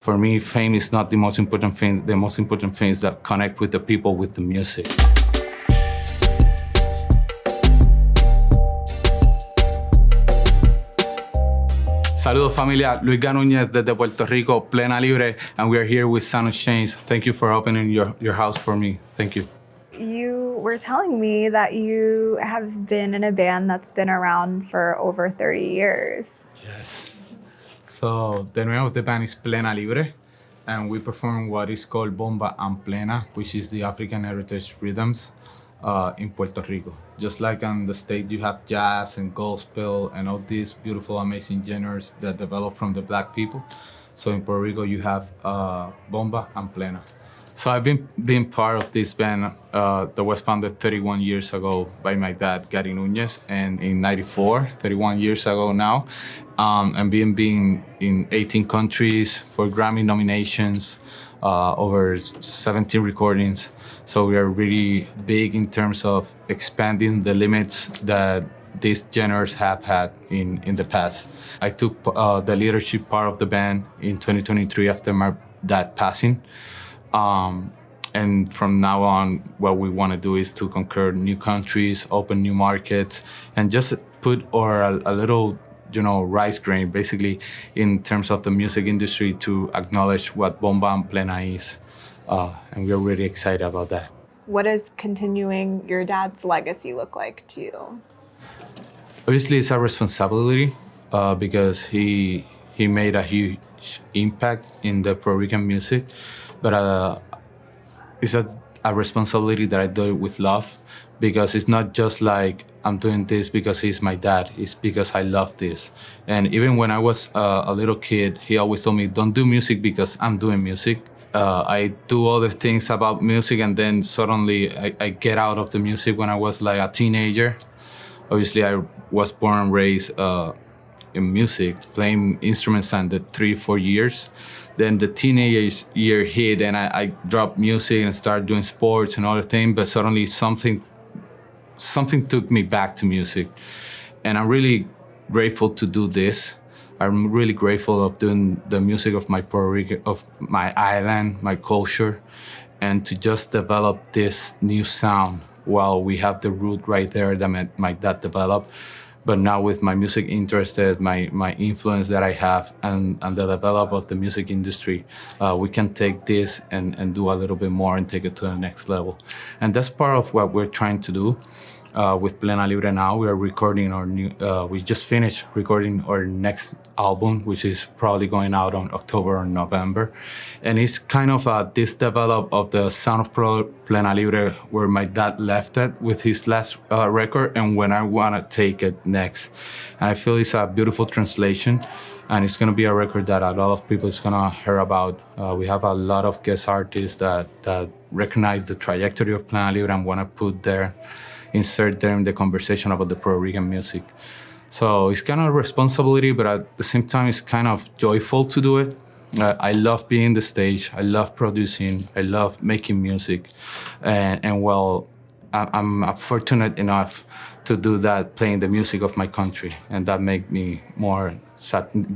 For me, fame is not the most important thing. The most important thing is that connect with the people with the music. Saludos familia, LuisGa Nuñez desde Puerto Rico, Plena Libre, and we are here with SoundExchange. Thank you for opening your house for me. Thank you. You were telling me that you have been in a band that's been around for over 30 years. Yes. So the name of the band is Plena Libre, and we perform what is called Bomba and Plena, which is the African heritage rhythms in Puerto Rico. Just like on the state, you have jazz and gospel and all these beautiful, amazing genres that develop from the black people. So in Puerto Rico, you have Bomba and Plena. So I've been part of this band that was founded 31 years ago by my dad, Gary Nuñez, and in '94, 31 years ago now, and being in 18 countries for Grammy nominations, over 17 recordings. So we are really big in terms of expanding the limits that these genres have had in the past. I took the leadership part of the band in 2023 after my dad passing. And from now on, what we want to do is to conquer new countries, open new markets, and just put a little, rice grain, basically, in terms of the music industry to acknowledge what Bomba and Plena is. And we're really excited about that. What does continuing your dad's legacy look like to you? Obviously, it's a responsibility because he made a huge impact in the Puerto Rican music. But it's a responsibility that I do it with love, because it's not just like I'm doing this because he's my dad. It's because I love this. And even when I was a little kid, he always told me, don't do music because I'm doing music. I do other things about music, and then suddenly I get out of the music when I was like a teenager. Obviously, I was born and raised in music, playing instruments under 3-4 years. Then the teenage year hit, and I dropped music and started doing sports and other things. But suddenly something took me back to music, and I'm really grateful to do this. I'm really grateful of doing the music of my Puerto Rico, of my island, my culture, and to just develop this new sound while we have the root right there that my dad developed. But now with my music interested, my influence that I have, and the development of the music industry, we can take this and do a little bit more and take it to the next level. And that's part of what we're trying to do. With Plena Libre now, we are recording our new, we just finished recording our next album, which is probably going out on October or November. And it's kind of this develop of the sound of Plena Libre where my dad left it with his last record, and when I want to take it next. And I feel it's a beautiful translation, and it's going to be a record that a lot of people is going to hear about. We have a lot of guest artists that recognize the trajectory of Plena Libre and want to insert them in the conversation about the Puerto Rican music. So it's kind of a responsibility, but at the same time, it's kind of joyful to do it. I love being on the stage. I love producing. I love making music. And well, I'm fortunate enough to do that, playing the music of my country. And that make me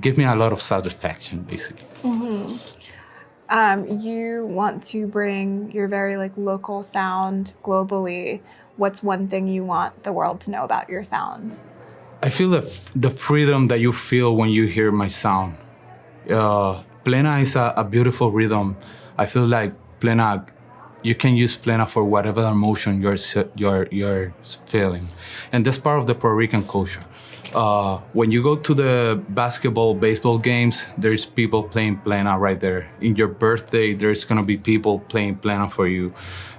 give me a lot of satisfaction, basically. Mm-hmm. You want to bring your very local sound globally. What's one thing you want the world to know about your sound? I feel the freedom that you feel when you hear my sound. Plena is a beautiful rhythm. I feel like Plena, you can use Plena for whatever emotion you're feeling. And that's part of the Puerto Rican culture. When you go to the basketball, baseball games, there's people playing Plena right there. In your birthday, there's gonna be people playing Plena for you.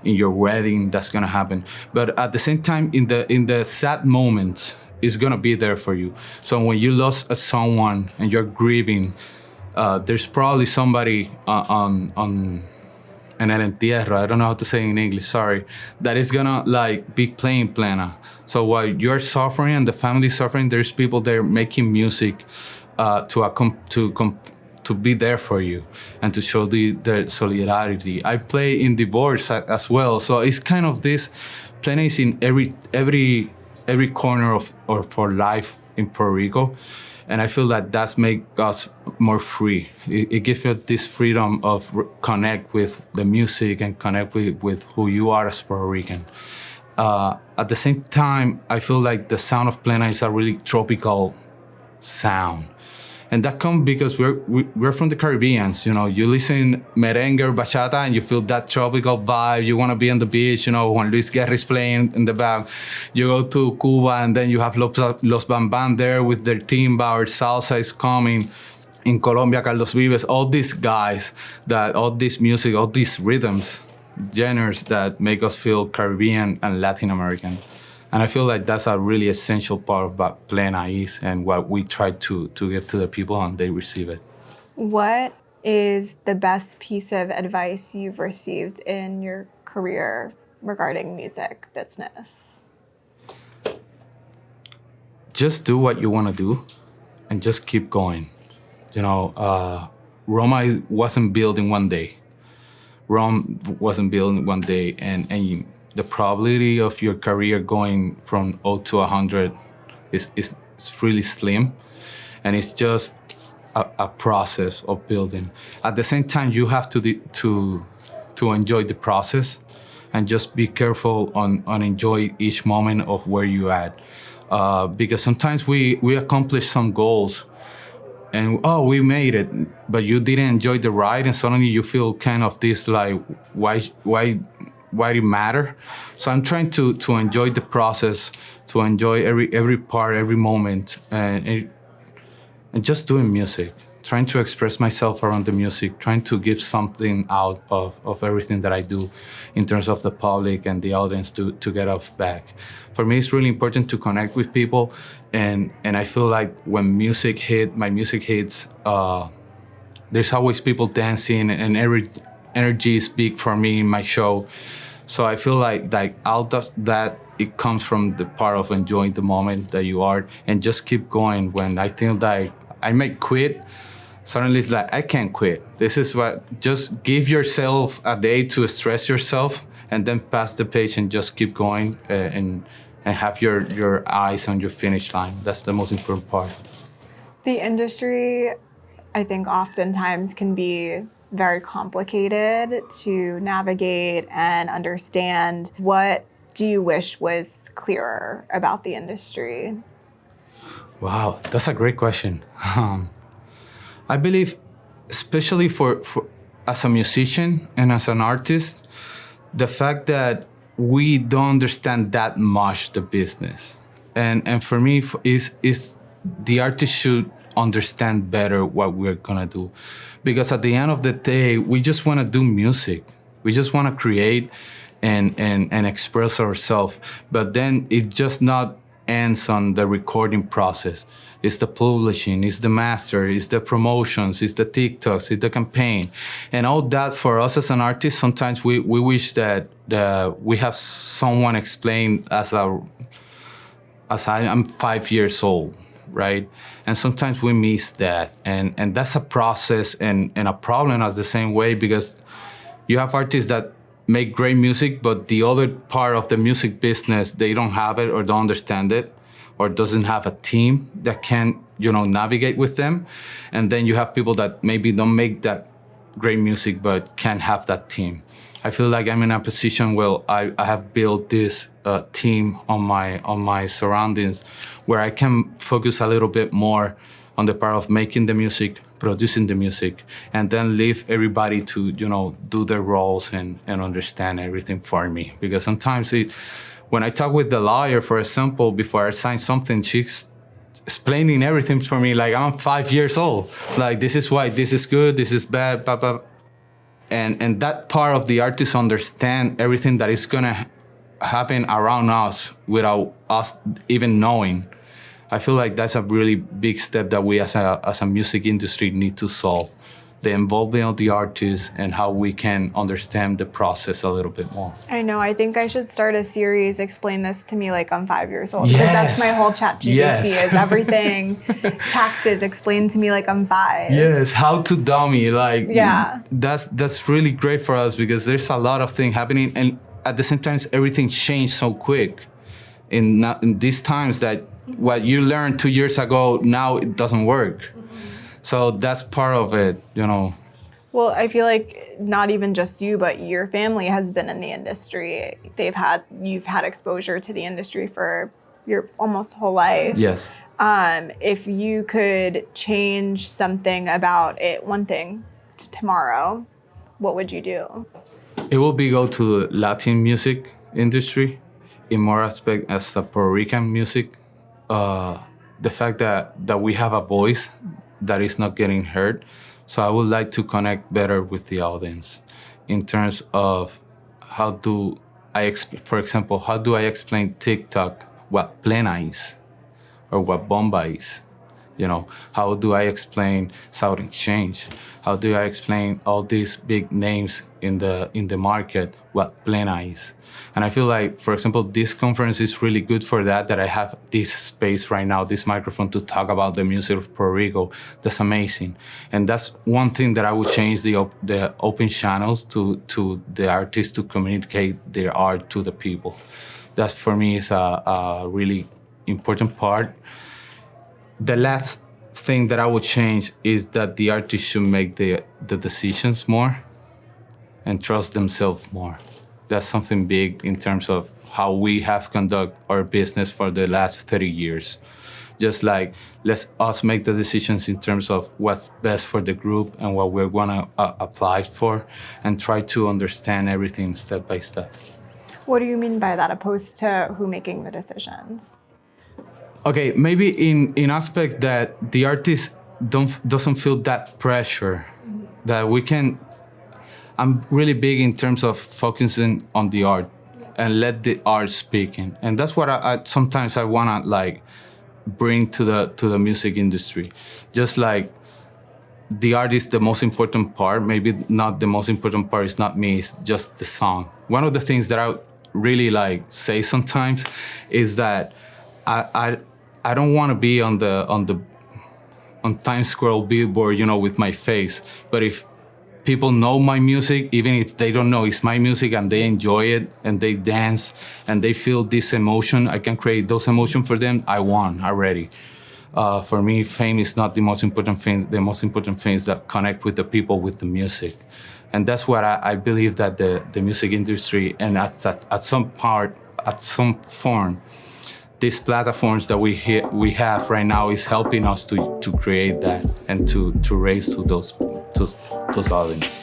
In your wedding, that's gonna happen. But at the same time, in the sad moments, it's gonna be there for you. So when you lost someone and you're grieving, there's probably somebody en el entierro, I don't know how to say in English, sorry, that is gonna be playing Plena. So while you're suffering and the family's suffering, there's people there making music to be there for you and to show the solidarity. I play in divorce as well, so it's kind of this. Plena is in every corner of life in Puerto Rico, And I feel that that's make us more free. It gives us this freedom of connect with the music and connect with who you are as Puerto Rican. At the same time, I feel like the sound of Plena is a really tropical sound. And that comes because we're from the Caribbean. You know, you listen merengue or bachata and you feel that tropical vibe. You want to be on the beach, you know, when LuisGa is playing in the back. You go to Cuba and then you have Los Bambam there with their timba or salsa is coming. In Colombia, Carlos Vives, all these guys, all this music, all these rhythms, genres that make us feel Caribbean and Latin American. And I feel like that's a really essential part of what Plena is and what we try to give to the people and they receive it. What is the best piece of advice you've received in your career regarding music business? Just do what you want to do and just keep going. You know, Roma wasn't built in one day. Rome wasn't built in one day, and the probability of your career going from 0 to 100 is really slim, and it's just a process of building. At the same time, you have to enjoy the process, and just be careful on enjoy each moment of where you at, because sometimes we accomplish some goals, and we made it, but you didn't enjoy the ride, and suddenly you feel kind of this like why it matter. So I'm trying to enjoy the process, to enjoy every part, every moment, and just doing music, trying to express myself around the music, trying to give something out of everything that I do in terms of the public and the audience to get off back. For me, it's really important to connect with people, and I feel like when my music hits, there's always people dancing, and every energy is big for me in my show. So I feel like out of that, it comes from the part of enjoying the moment that you are and just keep going. When I think that I might quit, suddenly it's like, I can't quit. This is what, just give yourself a day to stress yourself and then pass the page and just keep going and have your eyes on your finish line. That's the most important part. The industry, I think, oftentimes can be very complicated to navigate and understand. What do you wish was clearer about the industry? Wow, that's a great question. I believe, especially for as a musician and as an artist, the fact that we don't understand that much the business, and for me is the artist should understand better what we're gonna do, because at the end of the day, we just want to do music. We just want to create and express ourselves. But then it just not ends on the recording process. It's the publishing, it's the master, it's the promotions, it's the TikToks, it's the campaign. And all that for us as an artist, sometimes we wish that we have someone explain as I am 5 years old, right? And sometimes we miss that. And that's a process and a problem at the same way, because you have artists that make great music, but the other part of the music business, they don't have it or don't understand it or doesn't have a team that can, navigate with them. And then you have people that maybe don't make that great music, but can have that team. I feel like I'm in a position where I have built this team on my surroundings, where I can focus a little bit more on the part of making the music, producing the music, and then leave everybody to do their roles and understand everything for me. Because sometimes when I talk with the lawyer, for example, before I sign something, she's explaining everything for me like I'm 5 years old. Like, this is why this is good, this is bad, blah, blah. And that part of the artist understand everything that is gonna happen around us without us even knowing. I feel like that's a really big step that we as a music industry need to solve. The involvement of the artists and how we can understand the process a little bit more. I know. I think I should start a series, Explain This to Me Like I'm 5 years old. Yes. Because that's my whole ChatGPT is everything. Taxes, explain to me like I'm 5. Yes, how to dummy. Like, yeah. That's really great for us, because there's a lot of things happening, and at the same time, everything changed so quick in these times that what you learned 2 years ago, now it doesn't work. So that's part of it, you know. Well, I feel like not even just you, but your family has been in the industry. You've had exposure to the industry for your almost whole life. Yes. If you could change something about it, one thing tomorrow, what would you do? It will be go to the Latin music industry in more aspect as the Puerto Rican music. The fact that we have a voice that is not getting heard. So I would like to connect better with the audience in terms of for example, how do I explain TikTok what Plena is or what Bomba is? You know, how do I explain SoundExchange? How do I explain all these big names in the market what Plena is? And I feel like, for example, this conference is really good for that I have this space right now, this microphone to talk about the music of Puerto Rico. That's amazing. And that's one thing that I would change, the open channels to the artists to communicate their art to the people. That for me is a really important part. The last thing that I would change is that the artists should make the decisions more and trust themselves more. That's something big in terms of how we have conducted our business for the last 30 years. Just like, let us make the decisions in terms of what's best for the group and what we're gonna apply for, and try to understand everything step by step. What do you mean by that, opposed to who making the decisions? Okay, maybe in aspect that the artist doesn't feel that pressure, that we can. I'm really big in terms of focusing on the art and let the art speak, and that's what I sometimes I wanna like bring to the music industry. Just like the art is the most important part, maybe not the most important part is not me, it's just the song. One of the things that I really like say sometimes is that I don't want to be on Times Square billboard, you know, with my face. But if people know my music, even if they don't know it's my music, and they enjoy it and they dance and they feel this emotion, I can create those emotions for them. I won already. For me, fame is not the most important thing. The most important thing is that connect with the people with the music. And that's what I believe that the music industry, and at some form, these platforms that we have right now is helping us to create that and to raise to those audience.